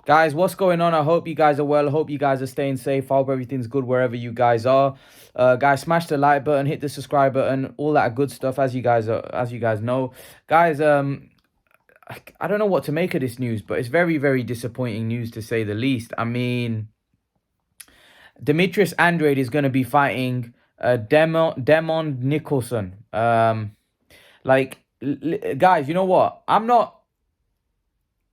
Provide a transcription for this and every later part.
Guys, what's going on? I hope you guys are well. I hope you guys are staying safe. I hope everything's good wherever you guys are. Guys, smash the like button, hit the subscribe button, all that good stuff. As you guys know, guys. I don't know what to make of this news, but it's very, very disappointing news to say the least. I mean, Demetrius Andrade is going to be fighting Demon Nicholson. Guys, you know what?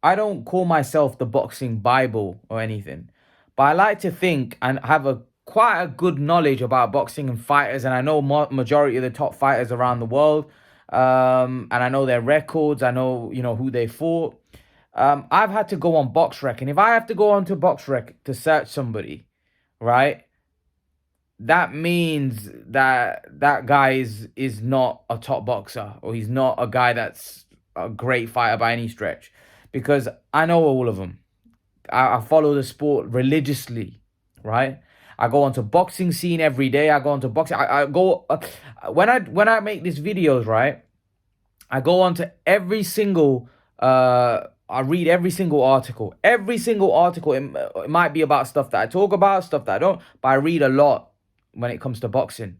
I don't call myself the boxing Bible or anything, but I like to think and have a quite a good knowledge about boxing and fighters, and I know majority of the top fighters around the world, and I know their records. I know who they fought. I've had to go on BoxRec, and if I have to go on to BoxRec to search somebody, right, that means that that guy is not a top boxer, or he's not a guy that's a great fighter by any stretch, because I know all of them. I follow the sport religiously, right? I go onto boxing scene every day. I go onto boxing. I go when I make these videos, right? I go onto every single I read every single article. Every single article, it might be about stuff that I talk about, stuff that I don't, but I read a lot when it comes to boxing.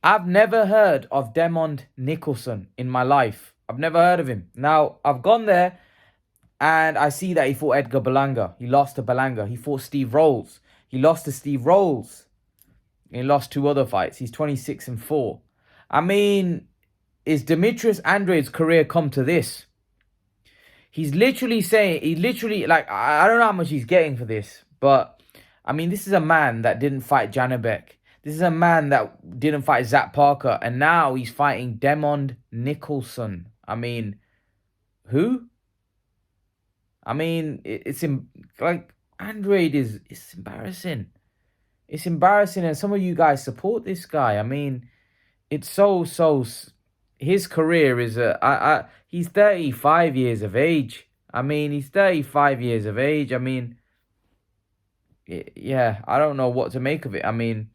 I've never heard of Demond Nicholson in my life. I've never heard of him. Now, I've gone there and I see that he fought Edgar Berlanga. He lost to Berlanga. He fought Steve Rolls. He lost to Steve Rolls. He lost two other fights. He's 26-4. I mean, is Demetrius Andrade's career come to this? He's literally saying, like, I don't know how much he's getting for this, but I mean, this is a man that didn't fight Janabek. This is a man that didn't fight Zach Parker, and now he's fighting Demond Nicholson. I mean, who? I mean, like, Andrade it's embarrassing. It's embarrassing, and some of you guys support this guy. I mean, it's so. His career is he's 35 years of age. I mean, he's 35 years of age. I mean, yeah, I don't know what to make of it. I mean,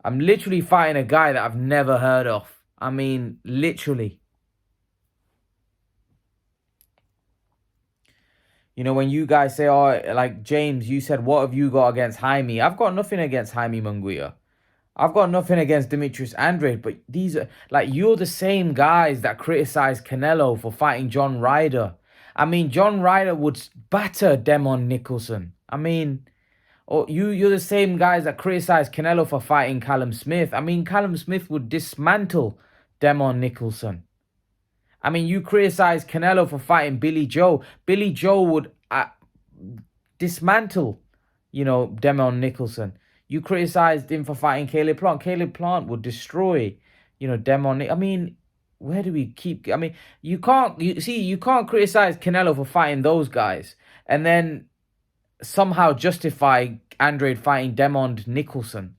I'm literally fighting a guy that I've never heard of. I mean, literally. You know, when you guys say, oh, like James, you said, what have you got against Jaime? I've got nothing against Jaime Munguia. I've got nothing against Demetrius Andrade, but these are, like, you're the same guys that criticize Canelo for fighting John Ryder. I mean, John Ryder would batter Demon Nicholson. I mean, or you're the same guys that criticize Canelo for fighting Callum Smith. I mean, Callum Smith would dismantle Demon Nicholson. I mean, you criticize Canelo for fighting Billy Joe. Billy Joe would dismantle, Demon Nicholson. You criticized him for fighting Caleb Plant. Caleb Plant would destroy, Demon. I mean, where do we keep? I mean, you can't criticize Canelo for fighting those guys and then somehow justify Andrade fighting Demond Nicholson.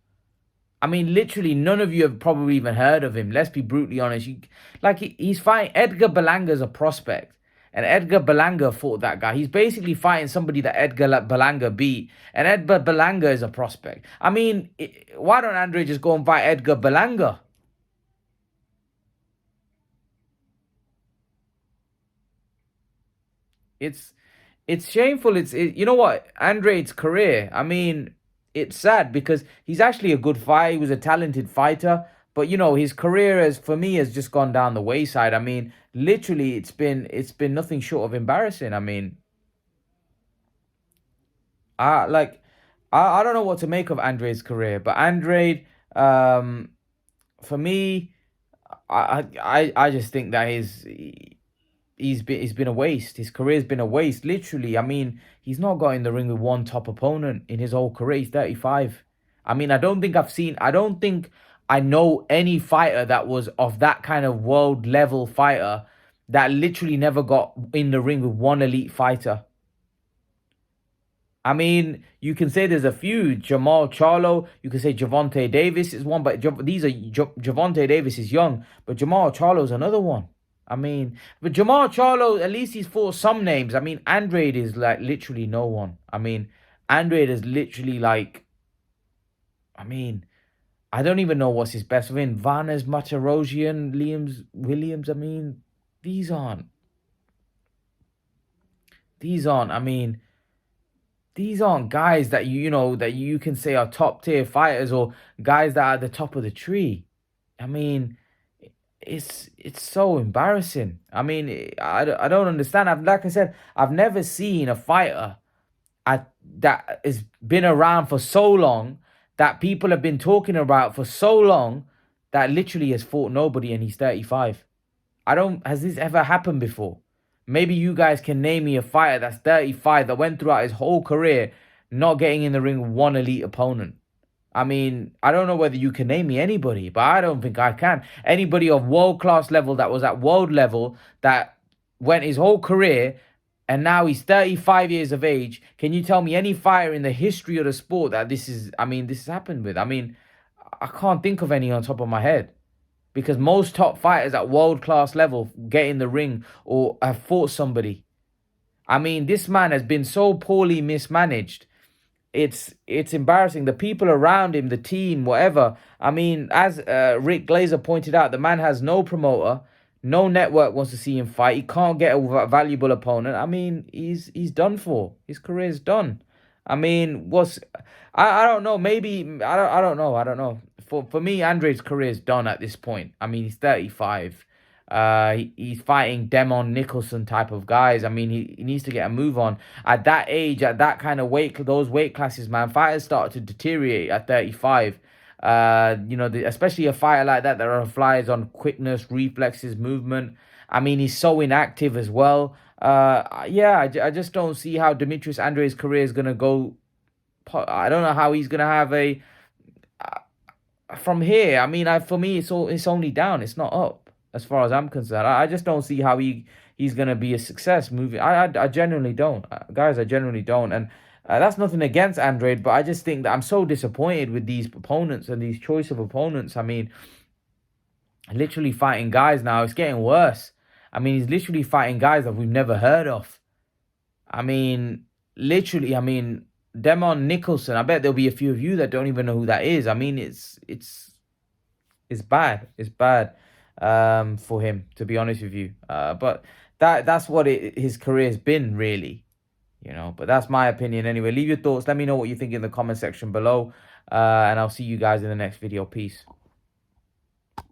I mean, literally, none of you have probably even heard of him. Let's be brutally honest. He's fighting Edgar Berlanga's a prospect. And Edgar Berlanga fought that guy. He's basically fighting somebody that Edgar Berlanga beat. And Edgar Berlanga is a prospect. I mean, why don't Andre just go and fight Edgar Berlanga? It's shameful. You know what? Andrade's career, I mean, it's sad because he's actually a good fighter. He was a talented fighter. But his career has just gone down the wayside. I mean, literally, it's been nothing short of embarrassing. I mean, I don't know what to make of Andrade's career, but Andrade, for me, I just think that he's been a waste. His career's been a waste. Literally, I mean, he's not got in the ring with one top opponent in his whole career. He's 35. I mean, I don't think I know any fighter that was of that kind of world level fighter that literally never got in the ring with one elite fighter. I mean, you can say there's a few. Jamal Charlo, you can say Javonte Davis is one, but Javonte Davis is young, but Jamal Charlo's another one. I mean, but Jamal Charlo, at least he's fought some names. I mean, Andrade is like literally no one. I mean, Andrade is literally like, I mean, I don't even know what's his best win. Vanes Matarosian, Liam Williams. I mean, these aren't. I mean, these aren't guys that that you can say are top tier fighters or guys that are at the top of the tree. I mean, it's so embarrassing. I mean, I don't understand. Like I said, I've never seen a fighter that has been around for so long, that people have been talking about for so long, that literally has fought nobody and he's 35. I don't, has this ever happened before? Maybe you guys can name me a fighter that's 35 that went throughout his whole career not getting in the ring with one elite opponent. I mean, I don't know whether you can name me anybody, but I don't think I can. Anybody of world class level that was at world level that went his whole career and now he's 35 years of age. Can you tell me any fighter in the history of the sport that this has happened with? I mean, I can't think of any on top of my head, because most top fighters at world class level get in the ring or have fought somebody. I mean, this man has been so poorly mismanaged. It's embarrassing. The people around him, the team, whatever. I mean, as Rick Glazer pointed out, the man has no promoter, no network wants to see him fight. He can't get a valuable opponent. I mean, he's done for. His career's done. I mean, I don't know. Maybe I don't know. I don't know. For me, Andrade's career is done at this point. I mean, he's 35. He's fighting Demon Nicholson type of guys. I mean, he needs to get a move on. At that age, at that kind of those weight classes, man, fighters start to deteriorate at 35. Especially a fighter like that relies on quickness, reflexes, movement. I mean, he's so inactive as well. I just don't see how Demetrius Andrade's career is gonna go. I don't know how he's gonna have a from here. I mean, for me, it's only down. It's not up as far as I'm concerned. I just don't see how he's gonna be a success moving. I genuinely don't, guys. I genuinely don't, and that's nothing against Andrade, but I just think that I'm so disappointed with these opponents and these choice of opponents. I mean, literally fighting guys now. It's getting worse. I mean, he's literally fighting guys that we've never heard of. I mean, literally. I mean, Demon Nicholson. I bet there'll be a few of you that don't even know who that is. I mean, it's bad. It's bad for him, to be honest with you. But that's what his career has been, really. But that's my opinion anyway. Leave your thoughts. Let me know what you think in the comment section below. And I'll see you guys in the next video. Peace.